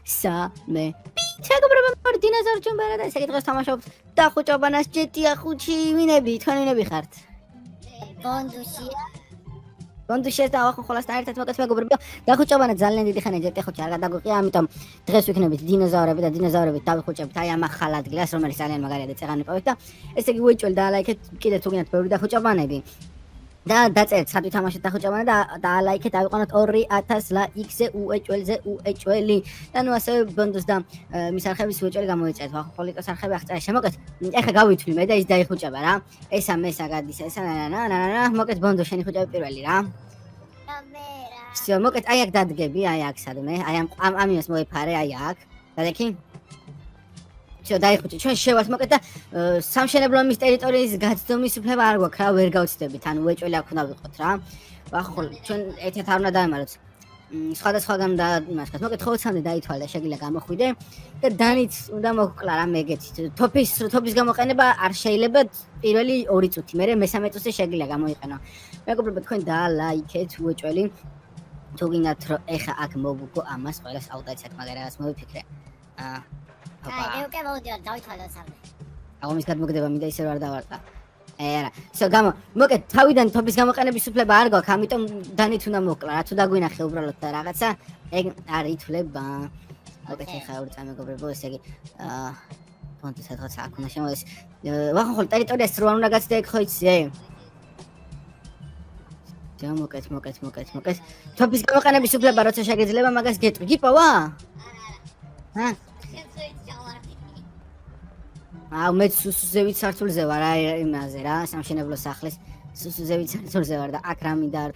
სამე მეგობრებო მოდი დინოზაურ ჯუმბარა და ესე დღეს თამაშობთ დახუჭობანას GTA 5-ში ვინები თქვენ ვინები ხართ ბონდუშია და ახლა ხოლმე ერთად მოგეთ მეგობრებო დახუჭობანა ძალიან დიდი ხანია GTA 5-ში არ გადაგვიყია ამიტომ დღეს ვიქნებით დინოზავრები და დინოზავრებით დავიხუჭებთ აი ამ ახალ ადგილას რომელიც ძალიან მაგარია და წეღანი პოვეთ და ესე იგი უეჭველი და ლაიქეთ კიდე თუ გინდათ ბევრი დახუჭობანები და დაწერთ სად ვითამაშეთ დახუჭებანა და ლაიქეთ ავიყვანოთ 2000 ლაიქზე უეჭველი და ნუ ასე ბონდუს და მის არხების უეჭველი გამოიწერეთ ახლა პოლიტოს არხები აღწერა შემოგეთ ეხლა გავითვლი მე და ის დაიხუჭება რა ესა მესა გადის ესა ნანა მოგეთ ბონდო შენი ხუჭები პირველი რა всё მოგეთ აი აქ დადგები აი აქ სადმე აი ამ ამას მოიფარე აი აქ დადექი всё დაიხუჭე ჩვენ შევართ მოკეთ და სამშენებლო მის ტერიტორიის გაცდომის უფლება არ გვაქვს რა ვერ გავცდებით ანუ უეჭველი აქ უნდა ვიყოთ რა ახლა ჩვენ ერთად არ უნდა დაემაროთ სხვადასხვაგან და იმას ხარ მოკეთ ხოცამდე დაითვალა და შეგიძლია გამოხვიდე და დანიც უნდა მოგკლა რა მეგეთი თოფის გამოყენება არ შეიძლება პირველი 2 წუთი მერე მესამე წუთზე შეგიძლია გამოიყენო მეგობრებო თქვენ დაალაიქეთ უეჭველი თუ გინდათ რომ ეხა აქ მოვუგო ამას ყველას აუდიციად მაგარას მოვიფიქრე აი უკვე მოვიდიო დავითვალო სამე აღმის გადმოგდება მინდა ისე არ დავარტყა არა всё გამო მოკეთ თავიდან თოფის გამოყენების უფლება არ გვაქვს ამიტომ დანით უნდა მოკლა რა თუ დაგვინახე უბრალოდ და რაღაცა ეგ არ ითვლება მოკეთ ეხა ორი წამეგობრებო ესე იგი პონტი სადღაც აქ უნდა შემოდეს ვახან ხოლ ტერიტორიას რო არ უნდა გაცდე ეგ ხო იცი და მოკეთ თოფის გამოყენების უფლება როცა შეგეძლება მაგას გეტყვი გიპოვა ჰა აუ მე სუსუზევით სართულზე ვარ აი იმაზე რა სამშენებლო სახლის სუსუზევით სართულზე ვარ და აქ რა მინდა არ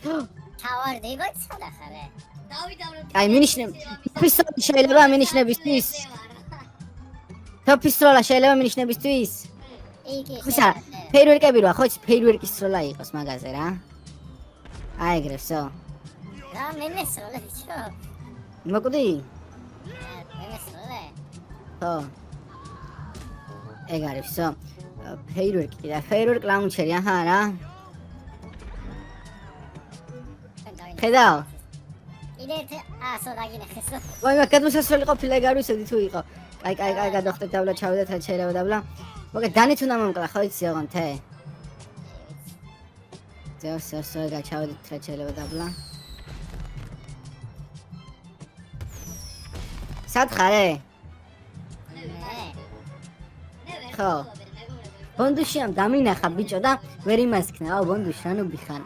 ჩავარდი გოცა ხარე აი მინიშნე პისტოლი შეიძლება მინიშნებისთვის პისტოლა შეიძლება მინიშნებისთვის იგი ხოსა ფეირვერკები რა ხო ფეირვერკის სროლა იყოს მაგაზე რა აი ეგრე всё რა მე მესროლე ჩო მოკვდი მე მესროლე ხო ეგ არის всё ფეირვერკი და ფეირვერკ ლაუნჩერი აჰა რა ხედავ იდე ასო დაგინახესო ვაი გადმოსასვლელი ყოფილა ეგ არ ვიცოდი თუ იყო კაი გადახტეთ დაბლა ჩავედეთ რა შეიძლება დაბლა მოგეთ დანით უნდა მომკლა ხო იცი ოღონ თე ზევსო გაჩავედით რა შეიძლება დაბლა სად ხარე ხო ბონდუში ამ დამინახა ბიჭო და ვერ იმასქნა ბონდუში რა ნუ ბიხარ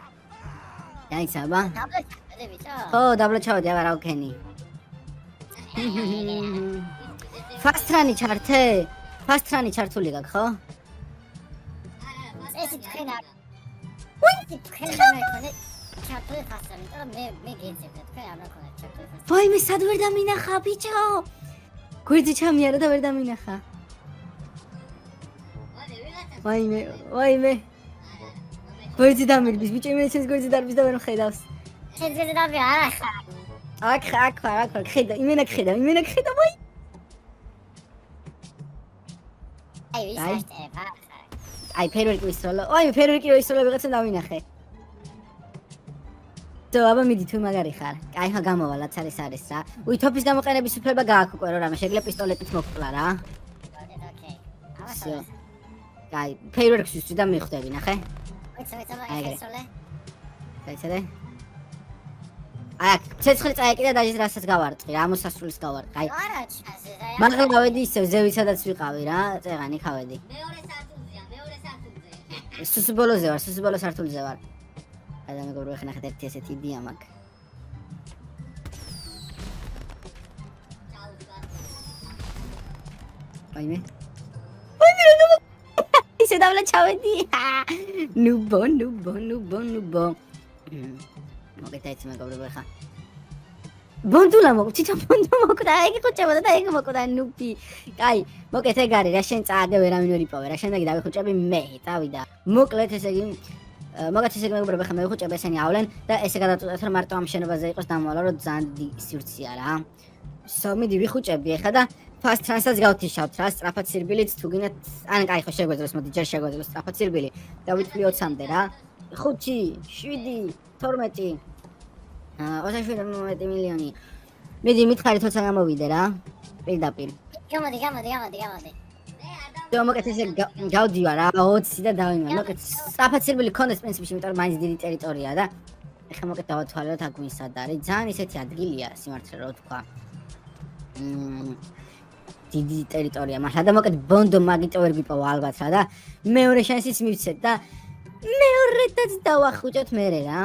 დაიცაბა ხო დაბლა ჩავედი აბა რა ვქენი ფასტრანი ჩართე ფასტრანი ჩართული გაქვს ხო ეს თქვენ არ უი თქვენ მე ჩართული ფასტრანი და მე გეძებდა თქვენ არ მაქონდა ჩართული ფასტრანი ვაი მე სად ვერ დამინახა ბიჭო გვერდი ჩამიარა და ვერ დამინახა ვაიმე გვერდი დამირბის ბიჭო მე ჩემს გვერდი დარბის და ვერ მხედავს შენ ძები არა ხარ აქ ხედა იმენა ხედა ვაი აი ფერვერკი ვისროლო აი ფერვერკი ვისროლო ვიღაცა დავინახე და აბა მიდი თუ მაგარი ხარ აი ხა გამოვალ აცარის არის რა უი თოფის გამოყენების უფლება გააქვს უკვე რომ რამე შეგიძლია პისტოლეტით მოკლა რა ოკეი აი ფერვერკს ვისწრი და მიხვდები ნახე აი ესოლე დაიცადე აი ცეცხლი წაეკი და დაჟეს რასაც გავარტყი რა მოსასრულის გავარტყი აი არა ჩაზე რა მაგალ გავედი ისევ ზევიცადაც ვიყავი რა წეღანი ხავედი მეორე სართულზე სუსუბოლო სართულზე ვარ აი და მეგობრებო ეხლა ნახეთ ერთი ესეთი იდეა მაქვს ვაიმე ისე დავლა ჩავედი ნუბო მოგეთაიც მეგობრებო ეხლა ბონდულა მოგწითა ბონდუ მოკდა ეგ ხუჭებოდა და ეგ მოკდა ნუბი კაი მოკეთ ეგ არის რა შენ წააგე ვერავინ ვერ იპოვე რა შემდეგ დავიხუჭები მე წავიდა მოკლედ ესე იგი მაგათ ესე მეგობრებო ეხლა მე ვიხუჭებ ესენი ავლენ და ესე გადაწყვეტეთ რომ მარტო ამ შენობაზე იყოს დამავალა რომ ძალიან დიდი სივრცეა რა მიდი ვიხუჭები ეხლა და ფასტ ტრანსას გავთიშავთ რა სწრაფად სირბილით თუ გინდათ ან კაი ხო შეგვეძლოს მოდი ჯერ შეგვეძლოს სწრაფად სირბილი დავითვლი 20-მდე რა 5 7 12 27 მილიონი მიდი მითხარით 20 გამოვიდე რა პირდაპირ. გამოდი. მოკეთ ესე გავდივარ რა 20 და დავიმარ. მოკეთ საფაცილებელი ქონდეს პრინციპში, იმიტომ რომ მაინც დიდი ტერიტორია და ეხლა მოკეთ დავათვალოთ აქ ვინ სად არის. ძალიან ისეთი ადგილია სიმართლე რო თქვა. დიდი ტერიტორია, მაგრამ და მოკეთ ბონდო მაგიტო ვერ გიპოვა ალბათ რა და მეორე შანსიც მივცეთ და მეორედაც დავახუჭოთ მერე რა.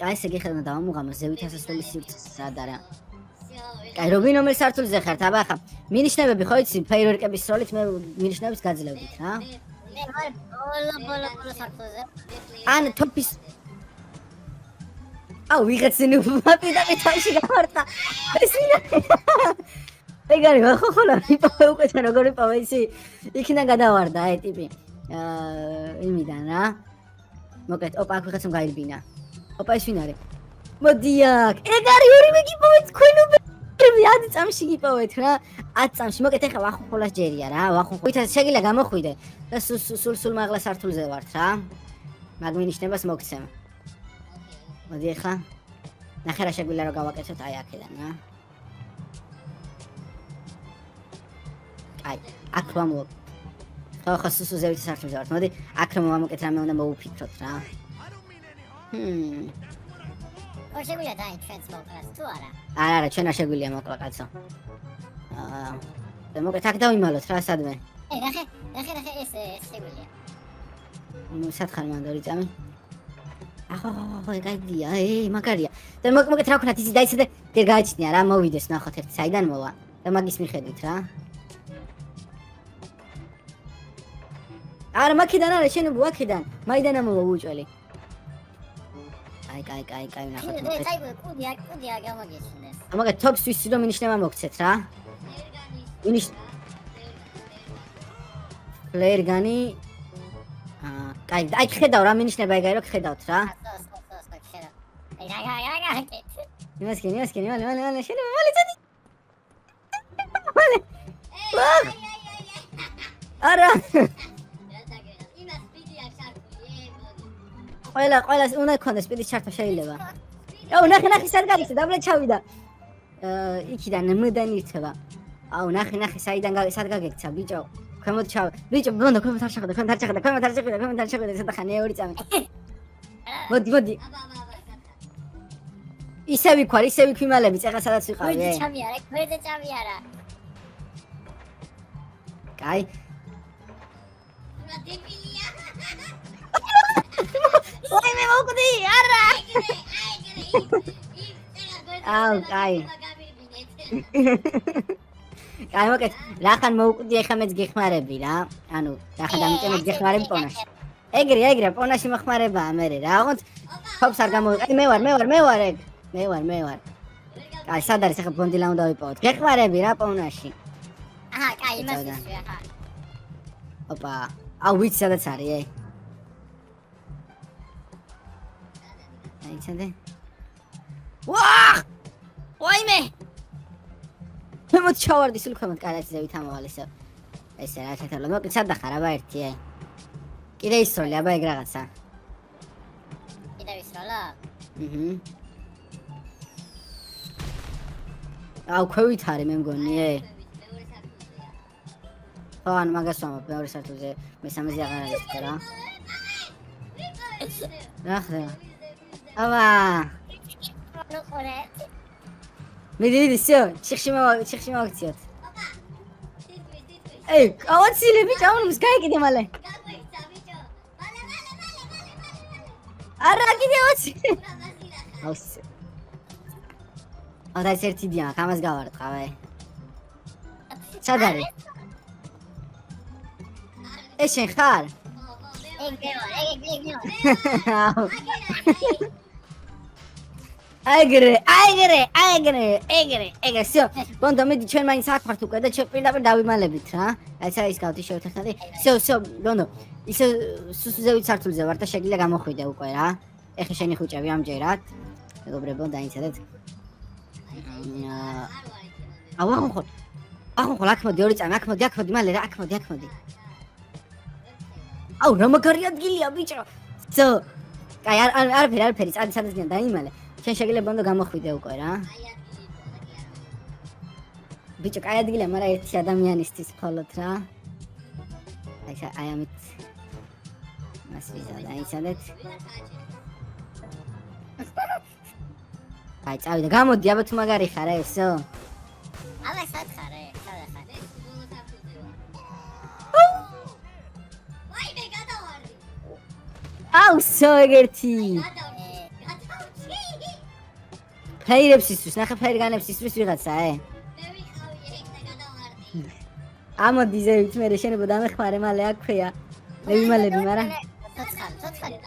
აი ესე გეხედა დავამუღამო ზევით ასასვლელი სივრცე სად არა. აი რობინ რომელ სართულზე ხართ? აბა ხა მინიშნებები ხო იცი ფეიერვერკების სროლით მე მინიშნებებს გაძლევდით რა. მე ვარ ბოლო საფუძე. ან თოფის აუ ვიღაცი ნუ მაპირდაპირ თავში გამართა. ეს ვინა? ეგარი ხო ხოლა ვიპოვე უკვე თან როგორ ვიპოვე ისი იქიდან გადავარდა აი ტიპი. იმიდან რა. მოკეთ ოპა აქ ვიღაცამ გაირბინა. ოპა ეს ვინ არის? მოდი აქ. ეგარი ორივე გიპოვეთ თქვენ უბე. 10 წამში გიპოვეთ რა. 10 წამში. მოკეთ ახლა ვახუნხოლას ჯერია რა. ვახუნხოლითა შეგიძლია გამოხვიდე და სულ მაღლა სართულზე ვართ რა. მაგ მინიშნებას მოგცემ. მოდი ახლა. ნახე რა შეგვიძლია რომ გავაკეთოთ აი აქედან რა. აი, აქ ვამოვ. ხო სუსუზევით სართულზე ვართ. მოდი აქ რომ ვამოკეთ რამე უნდა მოუფიქროთ რა. შეგვიძლია დაი ჩვენც მოკრას თუ არა? არა, ჩვენ არ შეგვიძლია მოკლა კაცო. და მოკეთ აქ დავიმალოთ რა სადმე. ნახე ეს შეგვიძლია. სათხარ მანდორი წამი. ახო, ეგაიდია, მაგარია. და მოკეთ რა ვქნათ ისი დაიცადე, დე გააჩნია რა, მოვიდეს ნახოთ ერთი საიდან მოვა და მაგის მიხედვით რა. არა, მაქედან არა, შენ ვაქედან. მაიდან ამოვა უჭველი. კაი, ნახოთ. კუდია გამოგეჩინეს. მოგეთ თოპს ვისი რომ მინიშნება მოგცეთ რა. ფლერგანი. კაი, აი ხედავ რა მინიშნება ეგ არის რომ ხედავთ რა. იმასკენი, მალე, შენ მალე წადი. მალე. არა. ყველას უნდა გქონდეს სპიდის ჩართვა შეიძლება. აუ ნახე სად გაიქცა დაბლა ჩავიდა. იქიდან მდან ირთება. აუ ნახე საიდან სად გაგექცა ბიჭო. ქვემოთ ჩავ. ბიჭო ბონდო ქვემოთ არ შეხვდა. სადა ხანია 2 წამი. მოდი. ისე ვიქვიმალები წეხა სადაც ვიყავი. გვერდზე ჩამიარა. კაი. ой მე მოვკვდი არა აუ კაი მოკეთ რახან მოვკვდი ეხა მეც გეხმარები რა ანუ რახან დამიწემეთ გეხმარები პონაში ეგრე პონაში მოხმარებაა მე რა ოღონდ ხობს არ გამოვიყდი მე ვარ ეგ მე ვარ კაი სად არის ეხა ბონდილა უნდა ვიპოვოთ გეხმარები რა პონაში აჰა კაი იმას ახლა ოპა აუ ვიცი სადაც არის აიცადე ვაჰ ვაიმე მოთ ჩავარდი სულ ქვემოთ კარაჩზე ვითამოვალ ესე რა თეთრ მოკეთ სად დახარ აბა ერთი კიდე ისროლი აბა ეგ რაღაცა კიდე ისროლა აუ ქვევით არის მე მგონი ხო ან მაგას ვამბობ მეორე სართულზე მესამეზე აღარ არის რა რა ხდება აბა მიდი всё ჭიხში მოვაქციოთ ey ავაცილე ბიჭო აუნს გაიგიდე მალე არა კიდე ავაცილე აუს ადა ერთი დია კამას გავარტყავე სად არის ეს შენ ხარ ეგრე всё ბონდო მედი ჩვენ მაინც აქ ვართ უკვე და ჩვენ პირდაპირ დავიმალებით რა აი საის გავდი შევთანხმდი всё ბონდო ისე სუსუზევით სართულზე ვარ და შეგიძლია გამოხვიდე უკვე რა ეხი შენი ხუჭები ამჯერად მეგობრებო დაიცადეთ ახონხოლ აქ მოდი 2 წამი აქ მოდი მალე რა აქ მოდი აუ რა მაგარი ადგილია ბიჭო всё კაი არაფერი სადაც დაიმალე შენ შეგიძლია ბონდო გამოხვიდე უკვე რა ბიჭო, კაი ადგილია, მაგრამ ერთი ადამიანისთვის მხოლოდ რა. აი ამით მას ვიზა დაიცადეთ. აი წავიდა, გამოდი, აბა თუ მაგარი ხარ, ესო. აბა სად ხარ? სად ხარ? ვაიმე გადავარდი. აუ, სო ეგერთი. ფლეირებს ისთვის, ნახე ფლეირგანებს ისთვის ვიღაცა, მე ვიყავი ეგ და გადავარდი. ამოდი ზევით მე შენებო დამეხმარე მალე აქვეა. მე ვიმალები, მაგრამ ცოცხალი.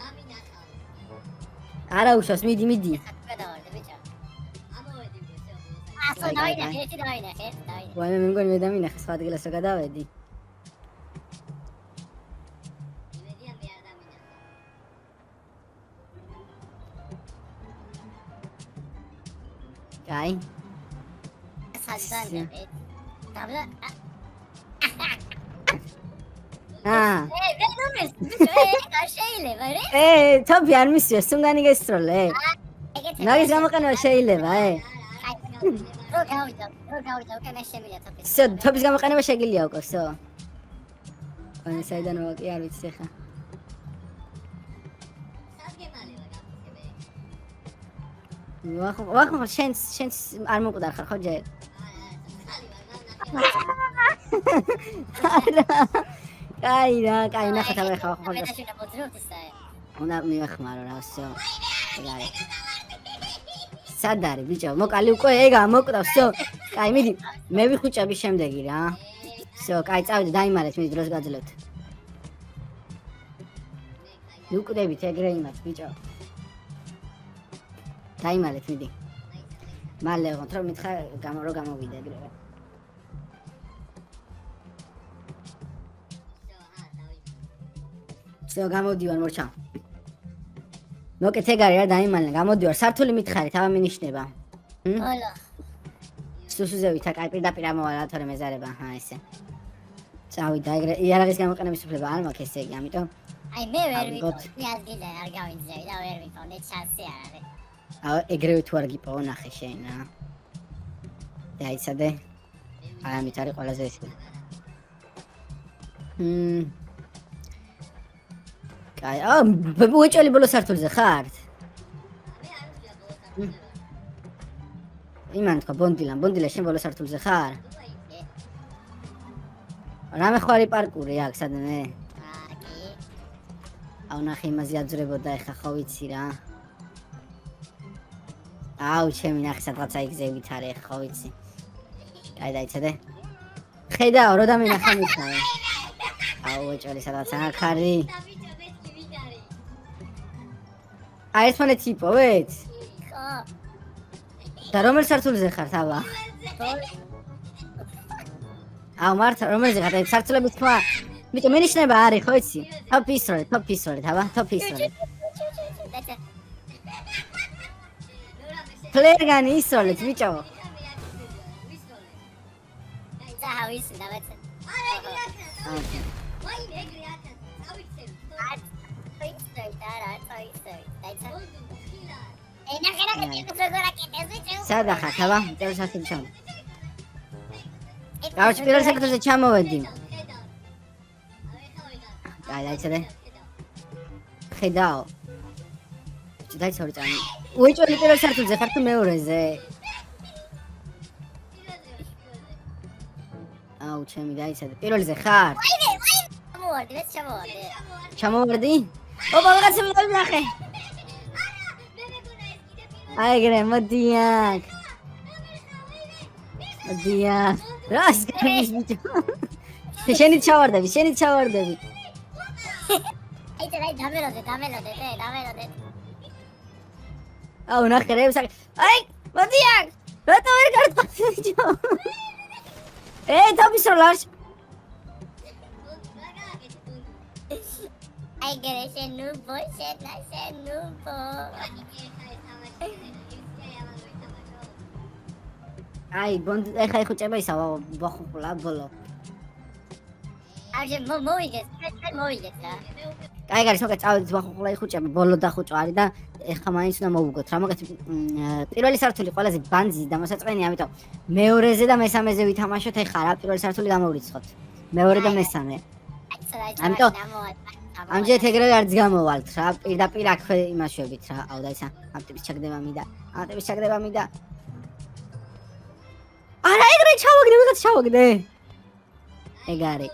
არა უშავს, მიდი. გადავარდი ბიჭო. ამოვედი ბიჭო. ასო დავინახე, ერთი დავინახე. ვაი მე მგონი მე დამინახე სხვა ადგილას რა გადავედი. იმედია მე არ დავინახე. აი, სადანე. დაბლა. მე ნომერს ბიჭო, ეგ შეიძლება რა? თოფი არ მისვია, სუნგანი გესროლე. მაგის გამოყენება შეიძლება, რო გავიდა, უკანა შემიძლია თოფი. სო, თოფის გამოყენება შეგიძლია უკვე, სო. აი, საიდან ვაკი არ ვიცი ხა. სადგემალება გამოსებე. ვახო, შენს არ მოკვდარ ხარ ხო ჯერ? კაი ნახე თავი ხა ხო. მე დაშინა მოძრაობ ისაა. უნდა მივახმარო რა, სო. ეგარი. სად არის ბიჭო? მოკალი უკვე ეგა მოკვდავ, სო. კაი, მიდი. მე ვიხუჭები შემდეგი რა. სო, კაი, წავიდე, დაიმალეთ, მიდი დროს გაძლევთ. ვიკვდებით ეგრე იმათ, ბიჭო. დაიმალეთ, მიდი. მალე ვღოთ, რომ მითხა რო გამოვიდე ეგრევე. სო, გამოდივარ, მორჩა. მოკეთ ეგარი რა დაიმალე, გამოდივარ, სართული მითხარით, აბა მინიშნება. ჰოლო. სუსუზევით, კაი, პირდაპირ ამოვალა, თორე მეზარება, ესე. წავიდა, ეგრე იარაღის გამოყენების უფლება არ მაქვს ესე იგი, ამიტომ აი მე ვერ ვიყავი, მე ადგილზე არ გავიძევი და ვერ ვიყავი, შანსი არ არის. აუ, ეგრევე თუ არ გიპოვო, ნახე შენ რა. დაიცადე. აი ამით არის ყველაზე ეს. კაი, უეჭველი ბოლო სართულზე ხართ? მე არ ვიძია ბოლო სართულზე. იმან თქვა ბონდილა შენ ბოლო სართულზე ხარ? რამე ხვარი პარკური აქვს სადმე? კი. აუ ნახე იმაზე აძვრებოდა ეხა ხო ვიცი რა. აუ ჩემი ნახე სადღაცა იგზევით არის ეხა ხო ვიცი. კაი დაიცადე. ხედაო რო დამენახე მიხარ. აუ უეჭველი სადღაცა აქ არის. აი ერთმანეთი იპოვეთ? ხო. და რომელ სართულზე ხართ აბა? აუ მართა რომელზე ხართ? აი სართულების თქვა. ბიჭო მენიშნება არის ხო იცი? თოფ ისროლეთ აბა, თოფ ისროლეთ. ფლერგანი ისროლეთ ბიჭო. და ვიცი და ვეცე. არა ეგრე აქა. ვაი ეგრე აქა. წავიცევი. სადა ხართ აბა? წელს ასეთი ჩამ. გავჩი პირველ სექტორზე ჩამოვედი. აი დაიცადე. ხედაო. დაიცავი წამი. უეჭველი პირველ სართულზე ხარ თუ მეორეზე? აუ ჩემი დაიცადე. პირველზე ხარ? ჩამოვარდი? ოპა ვიღაცები დავინახე. აი ეგრე მოდი აქ. რას გადის ბიჭო? შენით ჩავარდები. აი დამელოდე. აუ ნახე რებს აი მოდი აქ. რატო ვერ გარტყავ ბიჭო? თოფის როლარს. აი გერე შენუბო. აი ბონდი ეხა ეხუჭება ისა ვახულა ბოლო. არჯერ მოვიგეს რა. კაი გარი სოკე წავედით ვახულა ეხუჭება ბოლო დახუჭო არის და ეხლა მაინც უნდა მოვუგოთ რა მოგეთ პირველი სართული ყველაზე ბანძი და მოსაწყენი ამიტომ მეორეზე და მესამეზე ვითამაშოთ ეხლა რა პირველი სართული გამოვრიცხოთ მეორე და მესამე ამიტომ ამჯერად ეგრევე არც გამოვალთ რა პირდაპირ აქვე იმაშვებით რა აუ და ისა ამ ტიპის ჩაგდება მინდა არა ეგრე ჩავაგდე ვიღაც ჩავაგდე ეგ არის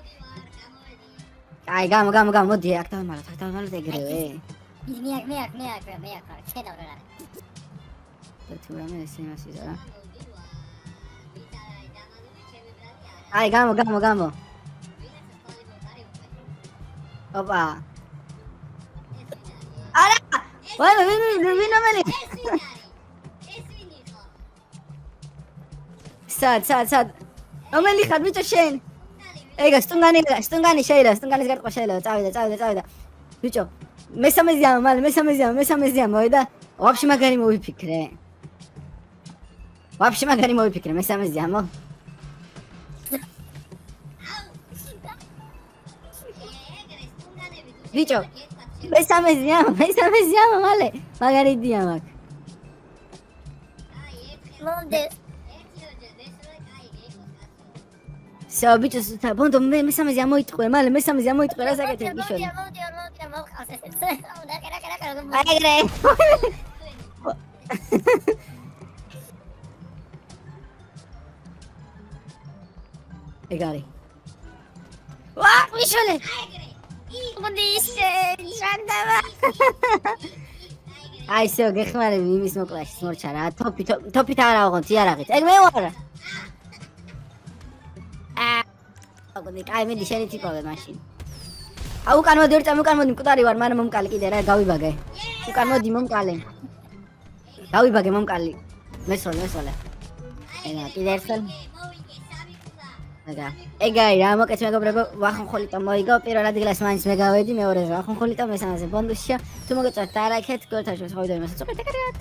აი გამო მოდი აქ დავმალოთ ეგრევე მე აქ შედავ რა თუ რამე ეს იმას იზა რა აი გამო ოპა არა ვინმე სად რომელი ხარ ბიჭო შენ ეგა სტუნგანი შეიძლება სტუნგანის გარტყვა შეიძლება წავიდა ბიჭო მესამეზე მოვიდა ვაფშე მაგარი მოვიფიქრე მესამეზე ამო ბიჭო მესამეზე ამო მალე მაგარი დია მაგ მომდეს სა ბიჭო ბონდო მესამეზე ამოიტყვე მალე რა საკეთებ გიშორი ეგრე ეგარი ვა გიშოლე მოდიშე ჟანდავა აი შე გეხმარები იმის მოკლაში მორჩა რა თოპით არა აღონთ იარაღით ეგ მე ვარ აგონი კაი მე შენი ტიპავე მაშინ აუ უკან მოდი ორ წამი უკან მოდი მკვდარი ვარ მანამ მომკალი კიდე რა გავიბაგე უკან მოდი მომკალე გავიბაგე მომკალი მესოლე ეგა კიდე ერთხელ ეგაი რა მოკეთ მეგობრებო ვახონხოლიტო მოიგო პირველ ადგილას მაინც მე გავედი მეორეზე ვახონხოლიტო მესამეზე ბონდუსია თუ მოგეწონათ და ლაიქეთ გულთაშოს ხოვიდო იმასაც უყურეთ